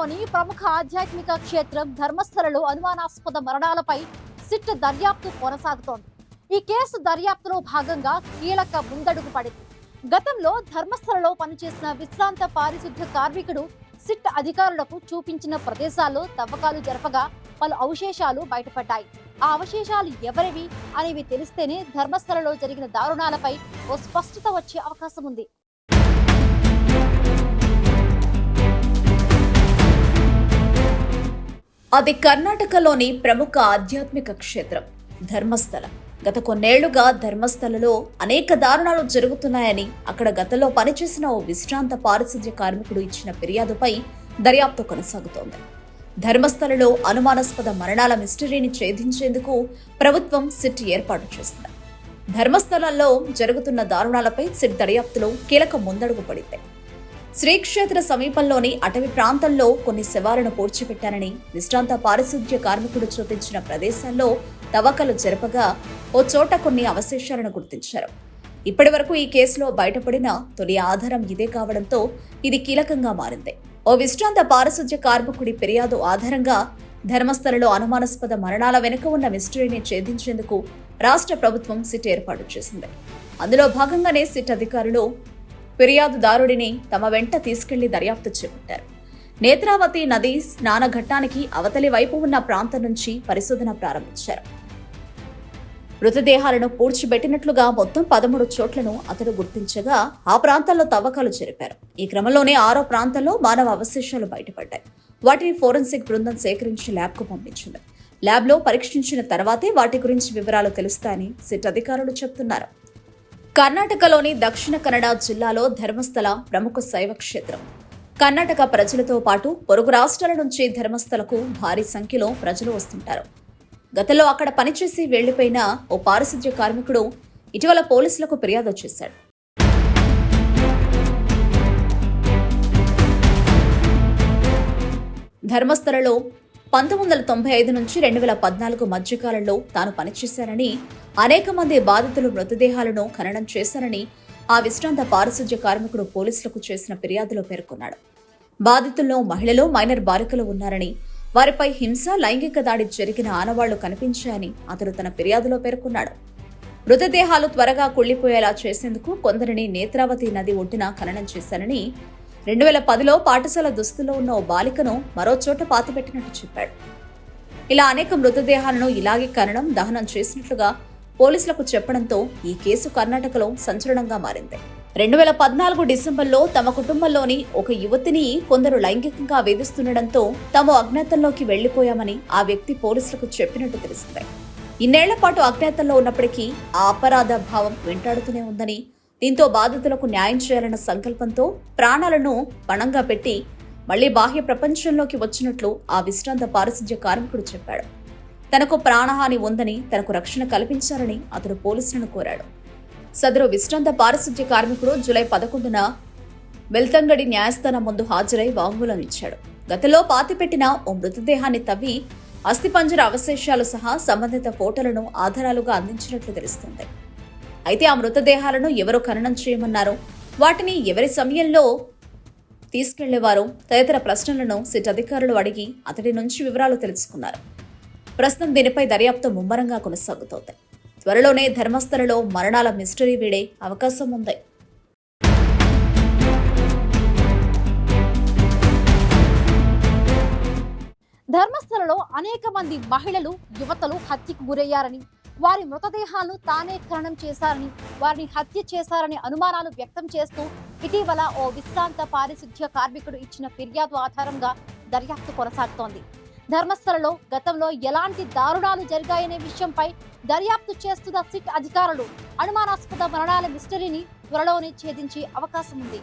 కర్ణాటకలోని ప్రముఖ ఆధ్యాత్మిక క్షేత్రం ధర్మస్థలలో అనుమానాస్పద మరణాలపై సిట్ దర్యాప్తు కొనసాగుతోంది. ఈ కేసు దర్యాప్తులో భాగంగా కీలక ముందడుగు పడింది. గతంలో ధర్మస్థలలో పనిచేసిన విశ్రాంత పారిశుద్ధ్య కార్మికుడు సిట్ అధికారులకు చూపించిన ప్రదేశాల్లో తవ్వకాలు జరపగా పలు అవశేషాలు బయటపడ్డాయి. ఆ అవశేషాలు ఎవరివి అనేవి తెలిస్తేనే ధర్మస్థలలో జరిగిన దారుణాలపై ఓ స్పష్టత వచ్చే అవకాశం ఉంది. అది కర్ణాటకలోని ప్రముఖ ఆధ్యాత్మిక క్షేత్రం ధర్మస్థల. గత కొన్నేళ్లుగా ధర్మస్థలలో అనేక దారుణాలు జరుగుతున్నాయని అక్కడ గతంలో పనిచేసిన ఓ విశ్రాంత పారిశుద్ధ్య కార్మికుడు ఇచ్చిన ఫిర్యాదుపై దర్యాప్తు కొనసాగుతోంది. ధర్మస్థలలో అనుమానాస్పద మరణాల మిస్టరీని ఛేదించేందుకు ప్రభుత్వం సిట్ ఏర్పాటు చేసింది. ధర్మస్థలంలో జరుగుతున్న దారుణాలపై సిట్ దర్యాప్తులో కీలక ముందడుగు పడింది. శ్రీక్షేత్ర సమీపంలోని అటవీ ప్రాంతంలో కొన్ని శవాలను పూడ్చిపెట్టారని విశ్రాంత పారిశుద్ధ్య కార్మికుడు చూపించిన ప్రదేశాల్లో తవ్వకాలు జరపగా ఓ చోట కొన్ని అవశేషాలను గుర్తించారు. ఇప్పటి వరకు ఈ కేసులో బయటపడిన తొలి ఆధారం ఇదే కావడంతో ఇది కీలకంగా మారింది. ఓ విశ్రాంత పారిశుద్ధ్య కార్మికుడి ఫిర్యాదు ఆధారంగా ధర్మస్థలలో అనుమానాస్పద మరణాల వెనుక ఉన్న మిస్టరీని ఛేదించేందుకు రాష్ట్ర ప్రభుత్వం సిట్ ఏర్పాటు చేసింది. అందులో భాగంగానే సిట్ అధికారులు ఫిర్యాదుదారుడిని తమ వెంట తీసుకెళ్లి దర్యాప్తు చేపట్టారు. నేత్రావతి నది స్నానఘట్టానికి అవతలి వైపు ఉన్న ప్రాంతం నుంచి పరిశోధన ప్రారంభించారు. మృతదేహాలను పూడ్చిపెట్టినట్లుగా మొత్తం 13 చోట్లను అతడు గుర్తించగా ఆ ప్రాంతాల్లో తవ్వకాలు జరిపారు. ఈ క్రమంలోనే 6వ ప్రాంతంలో మానవ అవశేషాలు బయటపడ్డాయి. వాటిని ఫోరెన్సిక్ బృందం సేకరించి ల్యాబ్కు పంపించింది. ల్యాబ్లో పరీక్షించిన తర్వాతే వాటి గురించి వివరాలు తెలుస్తాయని సిట్ అధికారులు చెబుతున్నారు. కర్ణాటకలోని దక్షిణ కన్నడ జిల్లాలో ధర్మస్థల ప్రముఖ శైవ క్షేత్రం. కర్ణాటక ప్రజలతో పాటు పొరుగు రాష్ట్రాల నుంచి ధర్మస్థలకు భారీ సంఖ్యలో ప్రజలు వస్తుంటారు. గతంలో అక్కడ పనిచేసి వెళ్లిపోయిన ఓ పారిశుద్ధ్య కార్మికుడు ఇటీవల పోలీసులకు ఫిర్యాదు చేశాడు. ధర్మస్థలలో 1995 నుంచి 2014 మధ్యకాలంలో తాను పనిచేశానని, అనేక మంది బాధితులు మృతదేహాలను ఖననం చేశారని ఆ విశ్రాంత పారిశుద్ధ్య కార్మికుడు పోలీసులకు చేసిన ఫిర్యాదులో పేర్కొన్నాడు. బాధితుల్లో మహిళలు, మైనర్ బాలికలు ఉన్నారని, వారిపై హింస, లైంగిక దాడి జరిగిన ఆనవాళ్లు కనిపించాయని అతడు తన ఫిర్యాదులో పేర్కొన్నాడు. మృతదేహాలు త్వరగా కుళ్లిపోయేలా చేసేందుకు కొందరిని నేత్రావతి నది ఒడ్డున ఖననం చేశారని, 2010లో పాఠశాల దుస్తుల్లో ఉన్న ఓ బాలికను మరో చోట పాతిపెట్టినట్టు చెప్పాడు. ఇలా అనేక మృతదేహాలను ఇలాగే ఖననం, దహనం చేసినట్లుగా పోలీసులకు చెప్పడంతో ఈ కేసు కర్ణాటకలో సంచలనంగా మారింది. 2014 డిసెంబర్లో తమ కుటుంబంలోని ఒక యువతిని కొందరు లైంగికంగా వేధిస్తుండటంతో తాము అజ్ఞాతంలోకి వెళ్లిపోయామని ఆ వ్యక్తి పోలీసులకు చెప్పినట్టు తెలిసింది. ఇన్నేళ్ల పాటు అజ్ఞాతంలో ఉన్నప్పటికీ ఆ అపరాధ భావం వెంటాడుతూనే ఉందని, దీంతో బాధితులకు న్యాయం చేయాలన్న సంకల్పంతో ప్రాణాలను పణంగా పెట్టి మళ్లీ బాహ్య ప్రపంచంలోకి వచ్చినట్లు ఆ విశ్రాంత పారిశుద్ధ్య కార్మికుడు చెప్పాడు. తనకు ప్రాణహాని ఉందని, తనకు రక్షణ కల్పించాలని అతడు పోలీసులను కోరాడు. సదరు విశ్రాంత పారిశుద్ధ్య కార్మికుడు జూలై 11న వెల్తంగడి న్యాయస్థానం ముందు హాజరై వాంగ్మూలం ఇచ్చాడు. గతంలో పాతిపెట్టిన ఓ మృతదేహాన్ని తవ్వి అస్థిపంజర అవశేషాలు సహా సంబంధిత ఫోటోలను ఆధారాలుగా అందించినట్లు తెలుస్తుంది. అయితే ఆ మృతదేహాలను ఎవరు ఖననం చేయమన్నారో, వాటిని ఎవరి సమయంలో తీసుకెళ్లేవారో తదితర ప్రశ్నలను సిట్ అధికారులు అడిగి అతడి నుంచి వివరాలు తెలుసుకున్నారు. ప్రస్తుతం దీనిపై దర్యాప్తు ముమ్మరంగా కొనసాగుతోంది. త్వరలోనే ధర్మస్థలలో మరణాల మిస్టరీ వీడే అవకాశం ఉంది. ధర్మస్థలలో అనేక మంది మహిళలు, యువతలు హత్యకు గురయ్యారని, వారి మృతదేహాలను తానే ఖననం చేశారని, వారిని హత్య చేశారని అనుమానాలు వ్యక్తం చేస్తూ ఇటీవల ఓ విశ్రాంత పారిశుద్ధ్య కార్మికుడు ఇచ్చిన ఫిర్యాదు ఆధారంగా దర్యాప్తు కొనసాగుతోంది. ధర్మస్థలలో గతంలో ఎలాంటి దారుణాలు జరిగాయనే విషయంపై దర్యాప్తు చేస్తున్న సిట్ అధికారులు అనుమానాస్పద మరణాల మిస్టరీని త్వరలోనే ఛేదించే అవకాశం ఉంది.